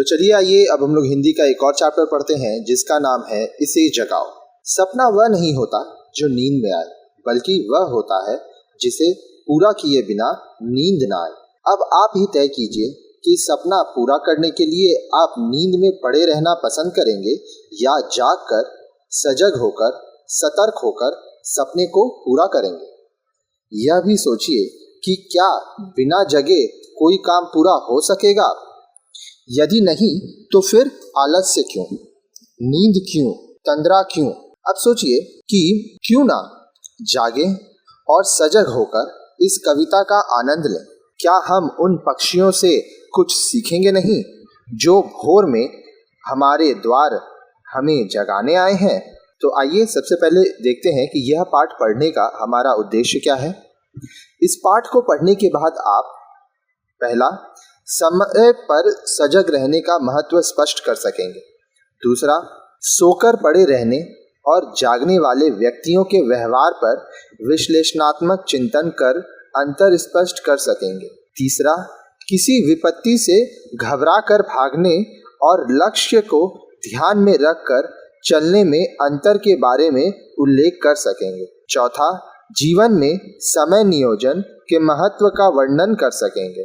तो चलिए आइए अब हम लोग हिंदी का एक और चैप्टर पढ़ते हैं जिसका नाम है इसे जगाओ। सपना वह नहीं होता जो नींद में आए, बल्कि वह होता है जिसे पूरा किए बिना नींद ना आए। अब आप ही तय कीजिए कि सपना पूरा करने के लिए आप नींद में पड़े रहना पसंद करेंगे या जाग कर सजग होकर सतर्क होकर सपने को पूरा करेंगे। यह भी सोचिए कि क्या बिना जगे कोई काम पूरा हो सकेगा? यदि नहीं तो फिर आलस्य क्यों, नींद क्यों, तंद्रा क्यों? अब सोचिए कि क्यों ना जागे और सजग होकर इस कविता का आनंद लें। क्या हम उन पक्षियों से कुछ सीखेंगे नहीं जो भोर में हमारे द्वार हमें जगाने आए हैं? तो आइए सबसे पहले देखते हैं कि यह पाठ पढ़ने का हमारा उद्देश्य क्या है। इस पाठ को पढ़ने के बाद आप पहला, समय पर सजग रहने का महत्व स्पष्ट कर सकेंगे। दूसरा, सोकर पड़े रहने और जागने वाले व्यक्तियों के व्यवहार पर विश्लेषणात्मक चिंतन कर अंतर स्पष्ट कर सकेंगे। तीसरा, किसी विपत्ति से घबरा कर भागने और लक्ष्य को ध्यान में रखकर चलने में अंतर के बारे में उल्लेख कर सकेंगे। चौथा, जीवन में समय नियोजन के महत्व का वर्णन कर सकेंगे।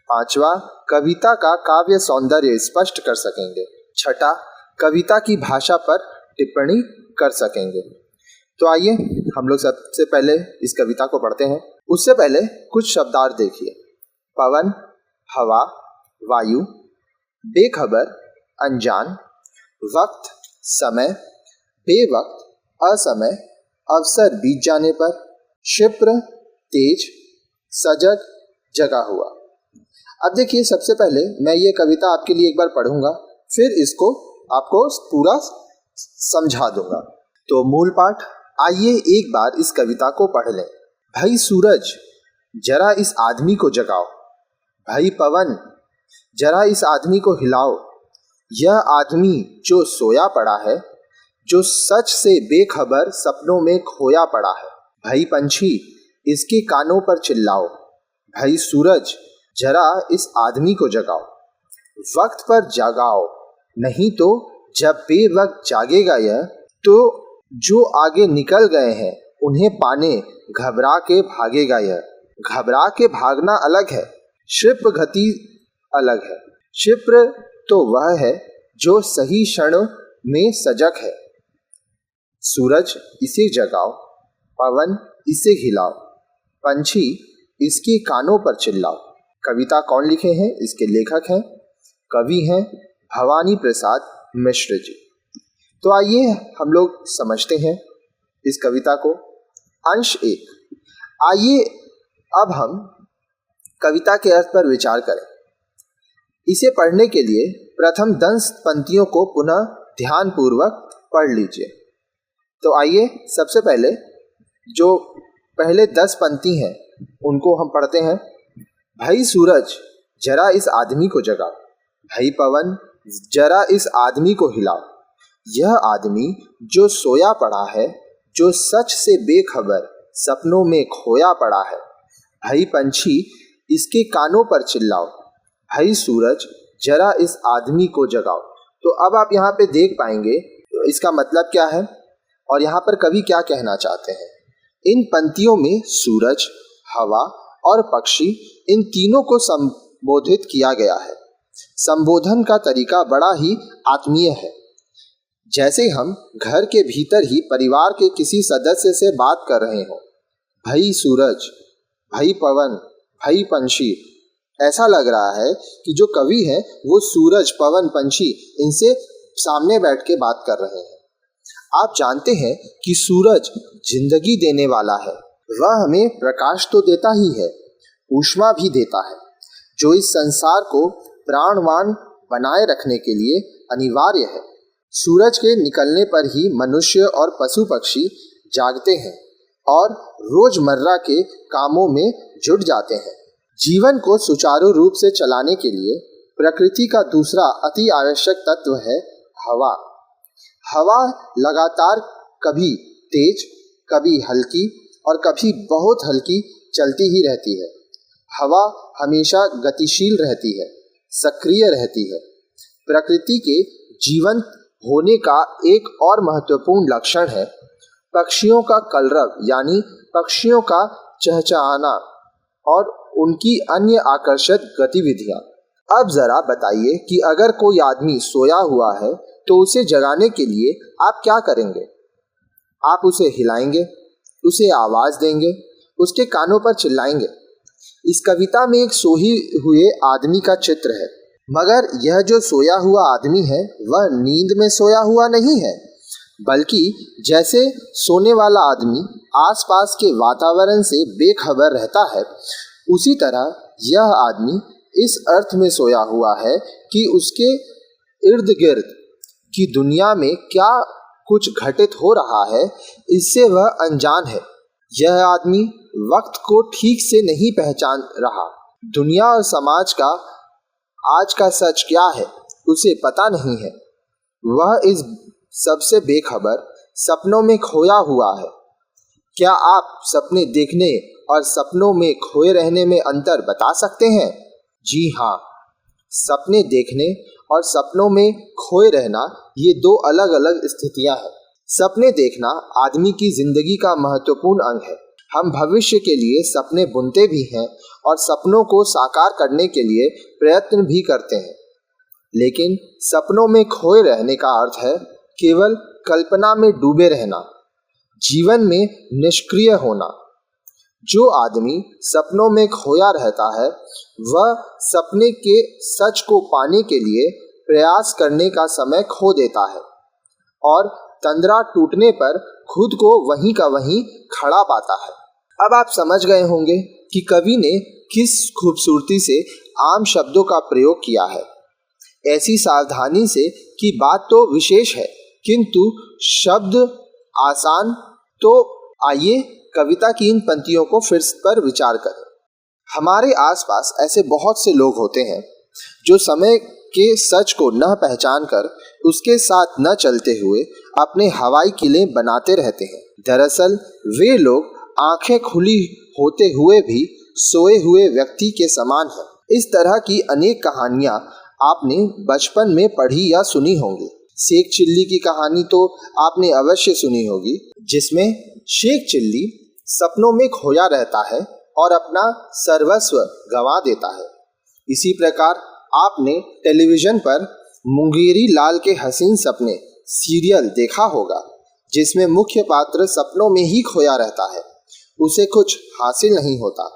पांचवा, कविता का काव्य सौंदर्य स्पष्ट कर सकेंगे। छठा, कविता की भाषा पर टिप्पणी कर सकेंगे। तो आइए हम लोग सबसे पहले इस कविता को पढ़ते हैं। उससे पहले कुछ शब्दार्थ देखिए। पवन, हवा, वायु, बेखबर, अनजान, वक्त, समय, बेवक्त, असमय, अवसर बीत जाने पर, क्षिप्र, तेज, सजग, जगा हुआ। अब देखिए, सबसे पहले मैं ये कविता आपके लिए एक बार पढ़ूंगा, फिर इसको आपको पूरा समझा दूंगा। तो मूल पाठ, आइए एक बार इस कविता को पढ़ लें। भाई सूरज, जरा इस आदमी को जगाओ। भाई पवन, जरा इस आदमी को हिलाओ। यह आदमी जो सोया पड़ा है, जो सच से बेखबर सपनों में खोया पड़ा है। भाई पंछी, इसके कानों पर चिल्लाओ। भाई सूरज, जरा इस आदमी को जगाओ। वक्त पर जगाओ, नहीं तो जब बेवक्त जागेगा यह, तो जो आगे निकल गए हैं उन्हें पाने घबरा के भागेगा यह। घबरा के भागना अलग है, क्षिप्र गति अलग है। क्षिप्र तो वह है जो सही क्षण में सजग है। सूरज, इसे जगाओ। पवन, इसे हिलाओ। पंछी, इसके कानों पर चिल्लाओ। कविता कौन लिखे हैं? इसके लेखक हैं, कवि हैं भवानी प्रसाद मिश्र जी। तो आइए हम लोग समझते हैं इस कविता को। अंश 1। आइए अब हम कविता के अर्थ पर विचार करें। इसे पढ़ने के लिए प्रथम 10 पंक्तियों को पुनः ध्यानपूर्वक पढ़ लीजिए। तो आइए सबसे पहले जो पहले 10 पंक्ति हैं उनको हम पढ़ते हैं। भाई सूरज, जरा इस आदमी को जगाओ। भाई पवन, जरा इस आदमी को हिलाओ। यह आदमी जो सोया पड़ा है, जो सच से बेखबर सपनों में खोया पड़ा है। भाई पंछी, इसके कानों पर चिल्लाओ। भाई सूरज, जरा इस आदमी को जगाओ। तो अब आप यहाँ पे देख पाएंगे तो इसका मतलब क्या है और यहाँ पर कवि क्या कहना चाहते हैं। इन पंक्तियों में सूरज, हवा और पक्षी, इन तीनों को संबोधित किया गया है। संबोधन का तरीका बड़ा ही आत्मीय है, जैसे हम घर के भीतर ही परिवार के किसी सदस्य से बात कर रहे हो। भाई सूरज, भाई पवन, भाई पंछी। ऐसा लग रहा है कि जो कवि हैं वो सूरज, पवन, पंछी इनसे सामने बैठ के बात कर रहे हैं। आप जानते हैं कि सूरज जिंदगी देने वाला है। वह हमें प्रकाश तो देता ही है, ऊष्मा भी देता है, जो इस संसार को प्राणवान बनाए रखने के लिए अनिवार्य है। सूरज के निकलने पर ही मनुष्य और पशु पक्षी जागते हैं और रोजमर्रा के कामों में जुट जाते हैं। जीवन को सुचारू रूप से चलाने के लिए प्रकृति का दूसरा अति आवश्यक तत्व है हवा। हवा लगातार कभी तेज, कभी हल्की और कभी बहुत हल्की चलती ही रहती है। हवा हमेशा गतिशील रहती है, सक्रिय रहती है। प्रकृति के जीवंत होने का एक और महत्वपूर्ण लक्षण है पक्षियों का कलरव, यानी पक्षियों का चहचहाना और उनकी अन्य आकर्षक गतिविधियां। अब जरा बताइए कि अगर कोई आदमी सोया हुआ है तो उसे जगाने के लिए आप क्या करेंगे? आप उसे हिलाएंगे, उसे आवाज देंगे, उसके कानों पर चिल्लाएंगे। इस कविता में एक सोए हुए आदमी का चित्र है, मगर यह जो सोया हुआ आदमी है वह नींद में सोया हुआ नहीं है, बल्कि जैसे सोने वाला आदमी आसपास के वातावरण से बेखबर रहता है, उसी तरह यह आदमी इस अर्थ में सोया हुआ है कि उसके इर्द गिर्द की दुनिया में क्या कुछ घटित हो रहा है इससे वह अनजान है। यह आदमी वक्त को ठीक से नहीं पहचान रहा। दुनिया और समाज का आज का सच क्या है उसे पता नहीं है। वह इस सबसे बेखबर सपनों में खोया हुआ है। क्या आप सपने देखने और सपनों में खोए रहने में अंतर बता सकते हैं? जी हाँ, सपने देखने और सपनों में खोए रहना ये दो अलग अलग स्थितियां हैं। सपने देखना आदमी की जिंदगी का महत्वपूर्ण अंग है। हम भविष्य के लिए सपने बुनते भी हैं और सपनों को साकार करने के लिए प्रयत्न भी करते हैं, लेकिन सपनों में खोए रहने का अर्थ है केवल कल्पना में डूबे रहना, जीवन में निष्क्रिय होना। जो आदमी सपनों में खोया रहता है वह सपने के सच को पाने के लिए प्रयास करने का समय खो देता है और तंद्रा टूटने पर खुद को वहीं का वहीं खड़ा पाता है। अब आप समझ गए होंगे कि कवि ने किस खूबसूरती से आम शब्दों का प्रयोग किया है। ऐसी सावधानी से कि बात तो विशेष है किंतु शब्द आसान। तो आइए कविता की इन पंक्तियों को फिर पर विचार करें। हमारे आसपास ऐसे बहुत से लोग होते हैं जो समय के सच को न पहचान कर उसके साथ न चलते हुए अपने हवाई किले बनाते रहते हैं। दरअसल वे लोग आंखें खुली होते हुए भी सोए हुए व्यक्ति के समान हैं। इस तरह की अनेक कहानियां आपने बचपन में पढ़ी या सुनी होंगी। शेख चिल्ली की कहानी तो आपने अवश्य सुनी होगी, जिसमें शेख चिल्ली सपनों में खोया रहता है और अपना सर्वस्व गंवा देता है। इसी प्रकार आपने टेलीविजन पर मुंगेरी लाल के हसीन सपने सीरियल देखा होगा, जिसमें मुख्य पात्र सपनों में ही खोया रहता है, उसे कुछ हासिल नहीं होता।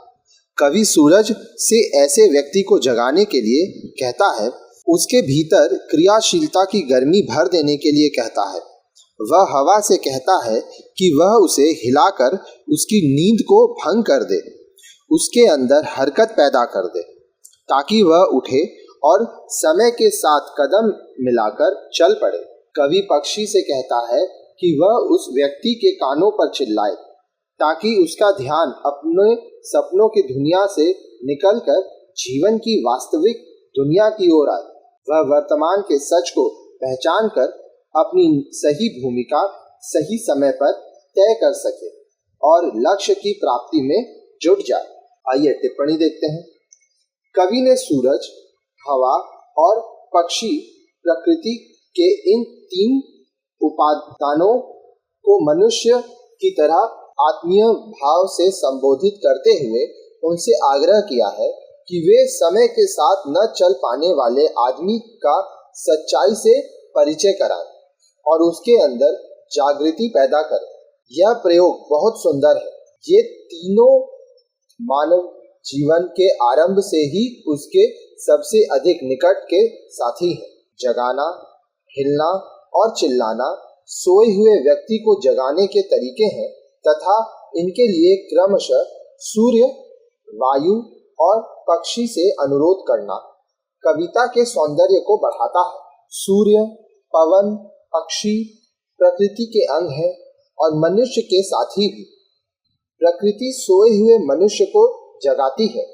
कवि सूरज से ऐसे व्यक्ति को जगाने के लिए कहता है, उसके भीतर क्रियाशीलता की गर्मी भर देने के लिए कहता है। वह हवा से कहता है कि वह उसे हिलाकर उसकी नींद को भंग कर दे, उसके अंदर हरकत पैदा कर दे, ताकि वह उठे और समय के साथ कदम मिलाकर चल पड़े। कवि पक्षी से कहता है कि वह उस व्यक्ति के कानों पर चिल्लाए, ताकि उसका ध्यान अपने सपनों की दुनिया से निकलकर जीवन की वास्तविक दुनिया की ओर आए। वह वर्तमान के सच को पहचान कर अपनी सही भूमिका सही समय पर तय कर सके और लक्ष्य की प्राप्ति में जुट जाए। आइए टिप्पणी देखते हैं। कवि ने सूरज, हवा और पक्षी प्रकृति के इन तीन उपादानों को मनुष्य की तरह आत्मीय भाव से संबोधित करते हुए उनसे आग्रह किया है कि वे समय के साथ न चल पाने वाले आदमी का सच्चाई से परिचय कराएं और उसके अंदर जागृति पैदा करें। यह प्रयोग बहुत सुंदर है। ये तीनों मानव जीवन के आरंभ से ही उसके सबसे अधिक निकट के साथी हैं। जगाना, हिलना और चिल्लाना सोए हुए व्यक्ति को जगाने के तरीके हैं तथा इनके लिए क्रमशः सूर्य, वायु और पक्षी से अनुरोध करना कविता के सौंदर्य को बढ़ाता है। सूर्य, पवन, पक्षी प्रकृति के अंग हैं और मनुष्य के साथी भी। प्रकृति सोए हुए मनुष्य को जगाती है।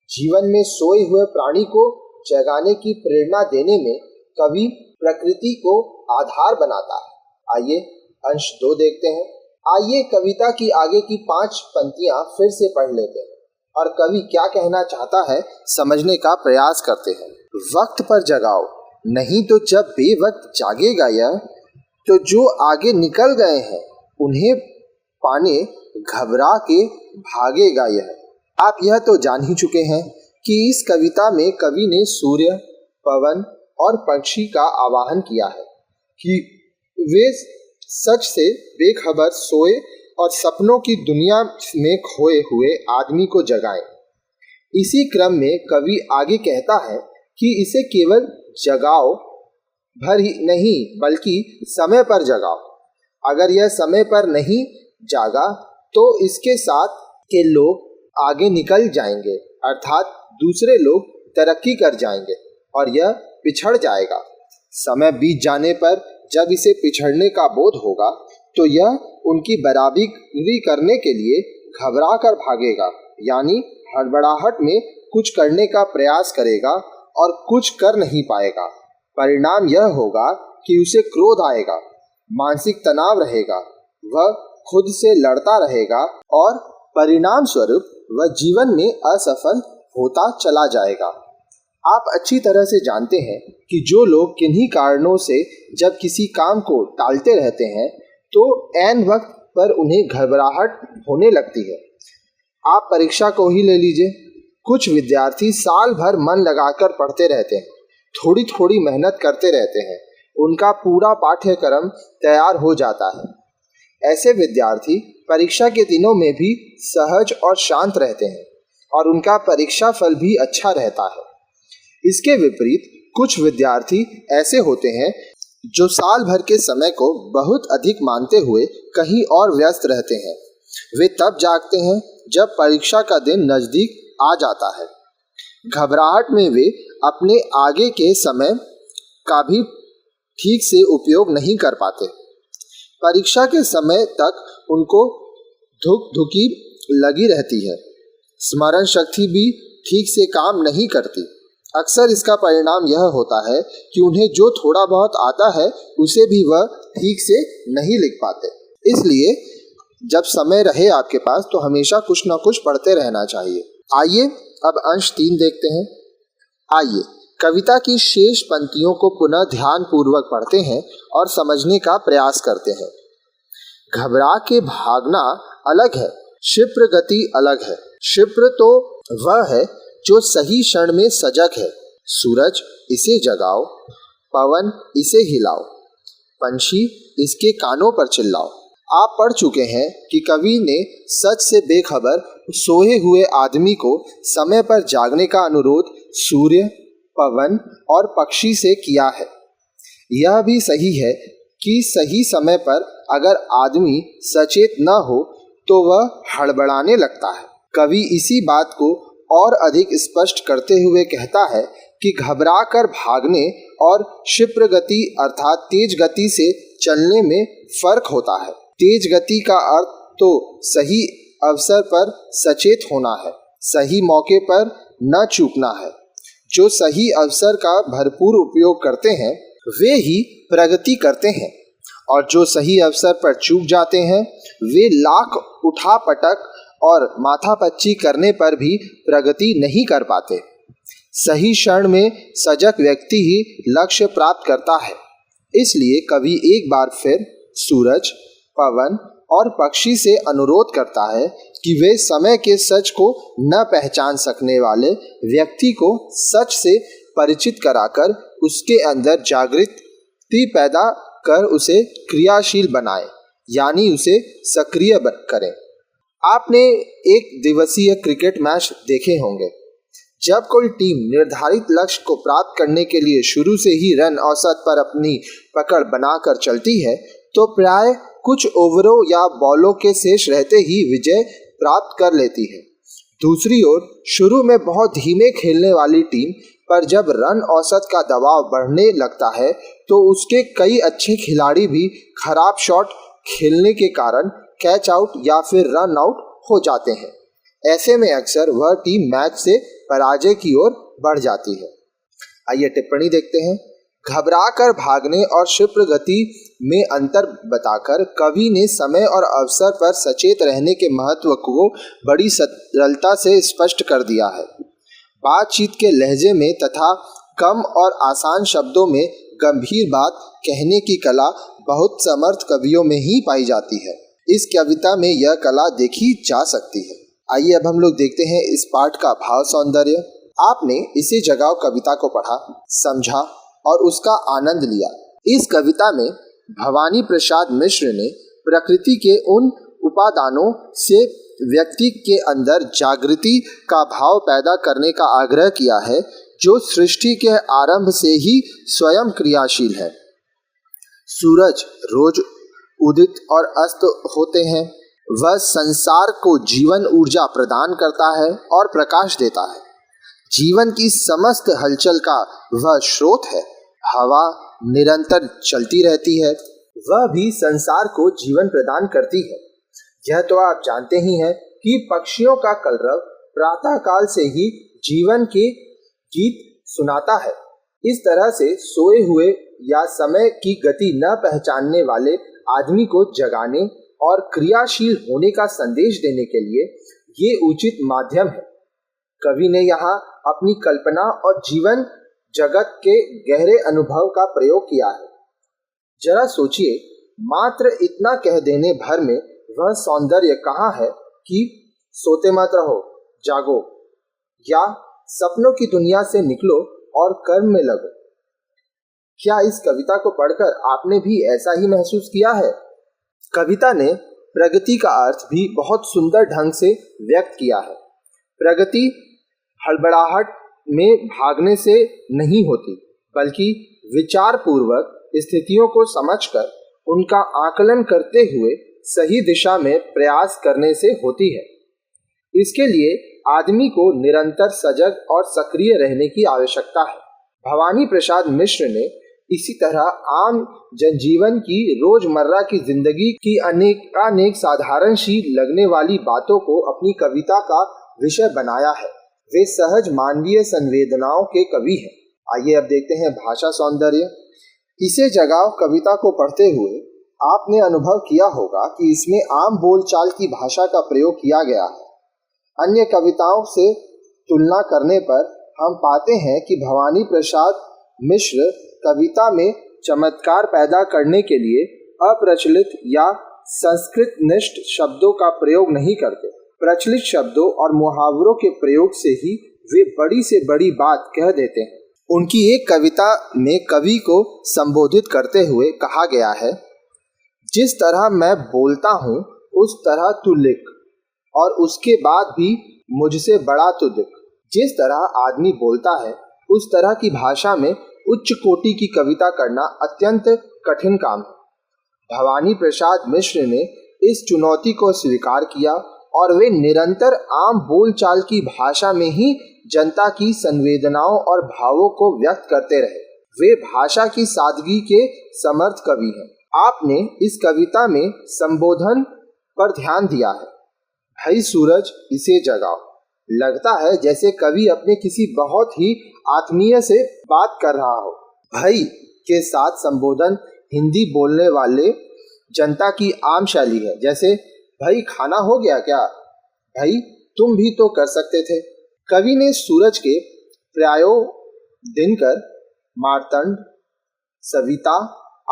जीवन में सोए हुए प्राणी को जगाने की प्रेरणा देने में कवि प्रकृति को आधार बनाता है। आइए अंश 2 देखते हैं। आइए कविता की आगे की 5 पंक्तियां फिर से पढ़ लेते हैं और कवि क्या कहना चाहता है समझने का प्रयास करते हैं। वक्त पर जगाओ, नहीं तो जब बेवक्त जागेगा यह, तो जो आगे निकल गए हैं उन्हें पाने घबरा के भागेगा यह। आप यह तो जान ही चुके हैं कि इस कविता में कवि ने सूर्य, पवन और पक्षी का आवाहन किया है कि वे सच से बेखबर सोए और सपनों की दुनिया में खोए हुए आदमी को जगाएं। इसी क्रम में कवि आगे कहता है कि इसे केवल जगाओ भर ही नहीं बल्कि समय पर जगाओ। अगर यह समय पर नहीं जागा तो इसके साथ के लोग आगे निकल जाएंगे, अर्थात दूसरे लोग तरक्की कर जाएंगे और यह पिछड़ जाएगा। समय बीत जाने पर जब इसे पिछड़ने का बोध होगा तो यह उनकी बराबरी करने के लिए घबरा कर भागेगा, यानी हड़बड़ाहट में कुछ करने का प्रयास करेगा और कुछ कर नहीं पाएगा। परिणाम यह होगा कि उसे क्रोध आएगा, मानसिक तनाव रहेगा, वह खुद से लड़ता रहेगा और परिणाम स्वरूप वह जीवन में असफल होता चला जाएगा। आप अच्छी तरह से जानते हैं कि जो लोग किन्हीं कारणों से जब किसी काम को टालते रहते हैं तो ऐन वक्त पर उन्हें घबराहट होने लगती है। आप परीक्षा को ही ले लीजिए। कुछ विद्यार्थी साल भर मन लगाकर पढ़ते रहते हैं, थोड़ी थोड़ी मेहनत करते रहते हैं, उनका पूरा पाठ्यक्रम तैयार हो जाता है। ऐसे विद्यार्थी परीक्षा के दिनों में भी सहज और शांत रहते हैं और उनका परीक्षा फल भी अच्छा रहता है। इसके विपरीत कुछ विद्यार्थी ऐसे होते हैं जो साल भर के समय को बहुत अधिक मानते हुए कहीं और व्यस्त रहते हैं। वे तब जागते हैं जब परीक्षा का दिन नज़दीक आ जाता है। घबराहट में वे अपने आगे के समय का भी ठीक से उपयोग नहीं कर पाते। परीक्षा के समय तक उनको धुक-धुकी लगी रहती है, स्मरण शक्ति भी ठीक से काम नहीं करती। अक्सर इसका परिणाम यह होता है कि उन्हें जो थोड़ा बहुत आता है उसे भी वह ठीक से नहीं लिख पाते। इसलिए जब समय रहे आपके पास तो हमेशा कुछ न कुछ पढ़ते रहना चाहिए। आइए अब अंश 3 देखते हैं। आइए कविता की शेष पंक्तियों को पुनः ध्यान पूर्वक पढ़ते हैं और समझने का प्रयास करते हैं। घबरा के भागना अलग है, क्षिप्र गति अलग है। क्षिप्र तो वह है जो सही क्षण में सजग है। सूरज इसे जगाओ, पवन इसे हिलाओ, पंछी इसके कानों पर चिल्लाओ। आप पढ़ चुके हैं कि कवि ने सच से बेखबर सोए हुए आदमी को समय पर जागने का अनुरोध सूर्य, पवन और पक्षी से किया है। यह भी सही है कि सही समय पर अगर आदमी सचेत न हो तो वह हड़बड़ाने लगता है। कवि इसी बात को और अधिक स्पष्ट करते हुए कहता है कि घबरा कर भागने और क्षिप्र गति अर्थात तेज गति से चलने में फर्क होता है। तेज गति का अर्थ तो सही अवसर पर सचेत होना है, सही मौके पर न चूकना है। जो सही अवसर का भरपूर उपयोग करते हैं वे ही प्रगति करते हैं और जो सही अवसर पर चूक जाते हैं वे लाख उठापटक और माथापच्ची करने पर भी प्रगति नहीं कर पाते। सही क्षण में सजग व्यक्ति ही लक्ष्य प्राप्त करता है। इसलिए कवि एक बार फिर सूरज, पवन और पक्षी से अनुरोध करता है कि वे समय के सच को न पहचान सकने वाले व्यक्ति को सच से परिचित कराकर उसके अंदर जागृति पैदा कर उसे क्रियाशील बनाए, यानी उसे सक्रिय करें। आपने एक दिवसीय क्रिकेट मैच देखे होंगे। जब कोई टीम निर्धारित लक्ष्य को प्राप्त करने के लिए शुरू से ही रन औसत पर अपनी पकड़ बनाकर चलती है तो प्राय कुछ ओवरों या बॉलों के शेष रहते ही विजय प्राप्त कर लेती है। दूसरी ओर शुरू में बहुत धीमे खेलने वाली टीम पर जब रन औसत का दबाव बढ़ने लगता है तो उसके कई अच्छे खिलाड़ी भी खराब शॉट खेलने के कारण कैच आउट या फिर रन आउट हो जाते हैं। ऐसे में अक्सर वह टीम मैच से पराजय की ओर बढ़ जाती है। आइए टिप्पणी देखते हैं। घबरा कर भागने और क्षिप्र गति में अंतर बताकर कवि ने समय और अवसर पर सचेत रहने के महत्व को बड़ी सरलता से स्पष्ट कर दिया है। बातचीत के लहजे में तथा कम और आसान शब्दों में गंभीर बात कहने की कला बहुत समर्थ कवियों में ही पाई जाती है। इस कविता में यह कला देखी जा सकती है। आइए अब हम लोग देखते हैं इस पाठ का भाव सौंदर्य। आपने इसे जगाओ कविता को पढ़ा, समझा और उसका आनंद लिया। इस कविता में भवानी प्रसाद मिश्र ने प्रकृति के उन उपादानों से व्यक्ति के अंदर जागृति का भाव पैदा करने का आग्रह किया है जो सृष्टि के आरंभ से ही स्वयं क्रियाशील है। सूरज रोज उदित और अस्त होते हैं। वह संसार को जीवन ऊर्जा प्रदान करता है और प्रकाश देता है। जीवन की समस्त हलचल का वह स्रोत है। हवा निरंतर चलती रहती है, वह भी संसार को जीवन प्रदान करती है। यह तो आप जानते ही हैं कि पक्षियों का कलरव प्रातः काल से ही जीवन के गीत सुनाता है। इस तरह से सोए हुए या समय की गति न पहचानने वाले आदमी को जगाने और क्रियाशील होने का संदेश देने के लिए ये उचित माध्यम है। कवि ने यहाँ अपनी कल्पना और जीवन जगत के गहरे अनुभव का प्रयोग किया है। जरा सोचिए, मात्र इतना कह देने भर में वह सौंदर्य कहाँ है कि सोते मत रहो, जागो, या सपनों की दुनिया से निकलो और कर्म में लगो। क्या इस कविता को पढ़कर आपने भी ऐसा ही महसूस किया है? कविता ने प्रगति का अर्थ भी बहुत सुंदर ढंग से व्यक्त किया है। प्रगति हड़बड़ाहट में भागने से नहीं होती, बल्कि विचार पूर्वक स्थितियों को समझकर उनका आकलन करते हुए सही दिशा में प्रयास करने से होती है। इसके लिए आदमी को निरंतर सजग और सक्रिय रहने की आवश्यकता है। भवानी प्रसाद मिश्र ने इसी तरह आम जनजीवन की रोजमर्रा की जिंदगी की अनेक साधारण सी लगने वाली बातों को अपनी कविता का विषय बनाया है। वे सहज मानवीय संवेदनाओं के कवि हैं। आइए अब देखते हैं भाषा सौंदर्य। इसे जगाओ कविता को पढ़ते हुए आपने अनुभव किया होगा कि इसमें आम बोलचाल की भाषा का प्रयोग किया गया है। अन्य कविताओं से तुलना करने पर हम पाते हैं कि भवानी प्रसाद मिश्र कविता में चमत्कार पैदा करने के लिए अप्रचलित या संस्कृत निष्ठ शब्दों का प्रयोग नहीं करते। प्रचलित शब्दों और मुहावरों के प्रयोग से ही वे बड़ी से बड़ी बात कह देते हैं। उनकी एक कविता में कवि को संबोधित करते हुए कहा गया है, जिस तरह मैं बोलता हूँ उस तरह तू लिख, और उसके बाद भी मुझसे बड़ा तू दिख। जिस तरह आदमी बोलता है उस तरह की भाषा में उच्च कोटि की कविता करना अत्यंत कठिन काम है। भवानी प्रसाद मिश्र ने इस चुनौती को स्वीकार किया और वे निरंतर आम बोलचाल की भाषा में ही जनता की संवेदनाओं और भावों को व्यक्त करते रहे। वे भाषा की सादगी के समर्थ कवि हैं। आपने इस कविता में संबोधन पर ध्यान दिया है, भाई सूरज इसे जगाओ। लगता है जैसे कवि अपने किसी बहुत ही आत्मीय से बात कर रहा हो। भाई के साथ संबोधन हिंदी बोलने वाले जनता की आम शैली है, जैसे भाई खाना हो गया क्या, भाई तुम भी तो कर सकते थे। कवि ने सूरज के प्रायो दिनकर, मार्तंड, सविता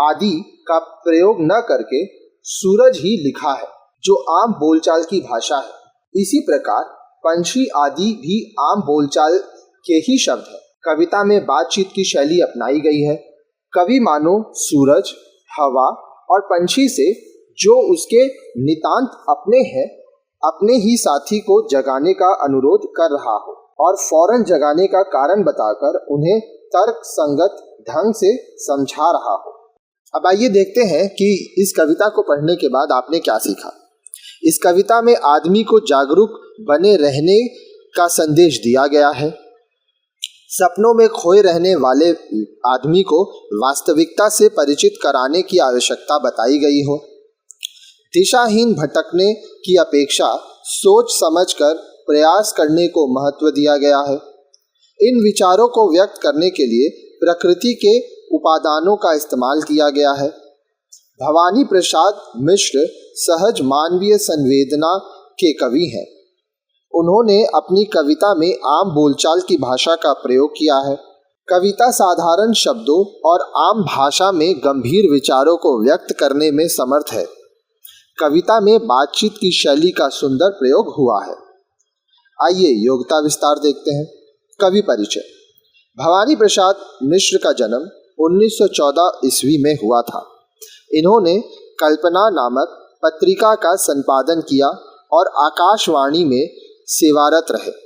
आदि का प्रयोग न करके सूरज ही लिखा है, जो आम बोलचाल की भाषा है। इसी प्रकार पंछी आदि भी आम बोलचाल के ही शब्द हैं। कविता में बातचीत की शैली अपनाई गई है। कवि मानो सूरज, हवा और पंछी से जो उसके नितांत अपने हैं, अपने ही साथी को जगाने का अनुरोध कर रहा हो और फौरन जगाने का कारण बताकर उन्हें तर्क संगत ढंग से समझा रहा हो। अब आइए देखते हैं कि इस कविता को पढ़ने के बाद आपने क्या सीखा। इस कविता में आदमी को जागरूक बने रहने का संदेश दिया गया है। सपनों में खोए रहने वाले आदमी को वास्तविकता से परिचित कराने की आवश्यकता बताई गई हो। दिशाहीन भटकने की अपेक्षा सोच समझकर प्रयास करने को महत्व दिया गया है। इन विचारों को व्यक्त करने के लिए प्रकृति के उपादानों का इस्तेमाल किया गया है। भवानी प्रसाद मिश्र सहज मानवीय संवेदना के कवि हैं। उन्होंने अपनी कविता में आम बोलचाल की भाषा का प्रयोग किया है। कविता साधारण शब्दों और आम भाषा में गंभीर विचारों को व्यक्त करने में समर्थ है। कविता में बातचीत की शैली का सुंदर प्रयोग हुआ है। आइए योग्यता विस्तार देखते हैं। कवि परिचय। भवानी प्रसाद मिश्र का जन्म 1914 ईस्वी में हुआ था। इन्होंने कल्पना नामक पत्रिका का संपादन किया और आकाशवाणी में सेवारत रहे।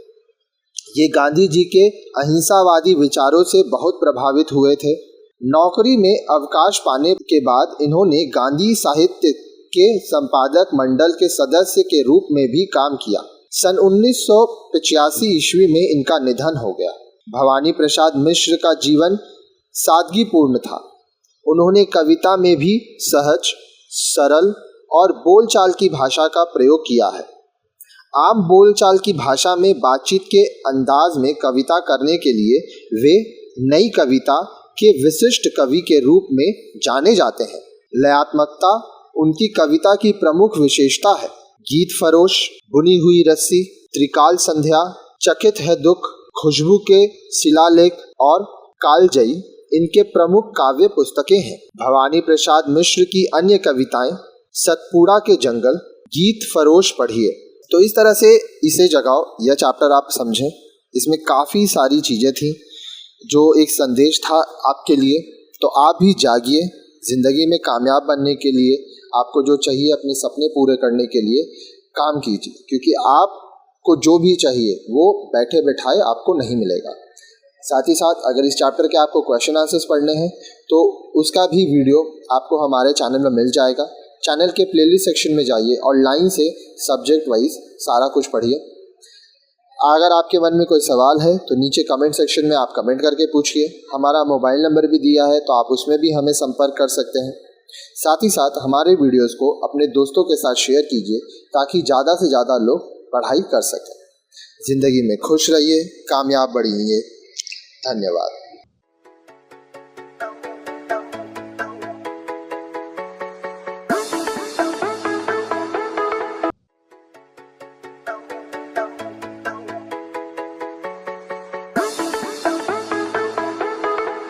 ये गांधी जी के अहिंसावादी विचारों से बहुत प्रभावित हुए थे। नौकरी में अवकाश पाने के बाद इन्होंने गांधी साहित्य के संपादक मंडल के सदस्य के रूप में भी काम किया। सन 1985 ईस्वी में इनका निधन हो गया। भवानी प्रसाद मिश्र का जीवन सादगीपूर्ण था। उन्होंने कविता में भी सहज, सरल और बोलचाल की भाषा का प्रयोग किया है। आम बोलचाल की भाषा में बातचीत के अंदाज में कविता करने के लिए वे नई कविता के विशिष्ट कवि के रूप में जाने जाते हैं। लयात्मकता उनकी कविता की प्रमुख विशेषता है। गीत फरोश, बुनी हुई रस्सी, त्रिकाल संध्या, चकित है दुख, खुशबू के शिलालेख और कालजयी इनके प्रमुख काव्य पुस्तकें हैं। भवानी प्रसाद मिश्र की अन्य कविताएं सतपुड़ा के जंगल, गीत फरोश पढ़िए। तो इस तरह से इसे जगाओ, यह चैप्टर आप समझें। इसमें काफ़ी सारी चीज़ें थी जो एक संदेश था आपके लिए। तो आप भी जागिए, ज़िंदगी में कामयाब बनने के लिए आपको जो चाहिए, अपने सपने पूरे करने के लिए काम कीजिए, क्योंकि आपको जो भी चाहिए वो बैठे बैठाए आपको नहीं मिलेगा। साथ ही साथ अगर इस चैप्टर के आपको क्वेश्चन आंसर्स पढ़ने हैं तो उसका भी वीडियो आपको हमारे चैनल में मिल जाएगा। चैनल के प्लेलिस्ट सेक्शन में जाइए और लाइन से सब्जेक्ट वाइज सारा कुछ पढ़िए। अगर आपके मन में कोई सवाल है तो नीचे कमेंट सेक्शन में आप कमेंट करके पूछिए। हमारा मोबाइल नंबर भी दिया है, तो आप उसमें भी हमें संपर्क कर सकते हैं। साथ ही साथ हमारे वीडियोस को अपने दोस्तों के साथ शेयर कीजिए ताकि ज़्यादा से ज़्यादा लोग पढ़ाई कर सकें। ज़िंदगी में खुश रहिए, कामयाब बढ़िए। धन्यवाद।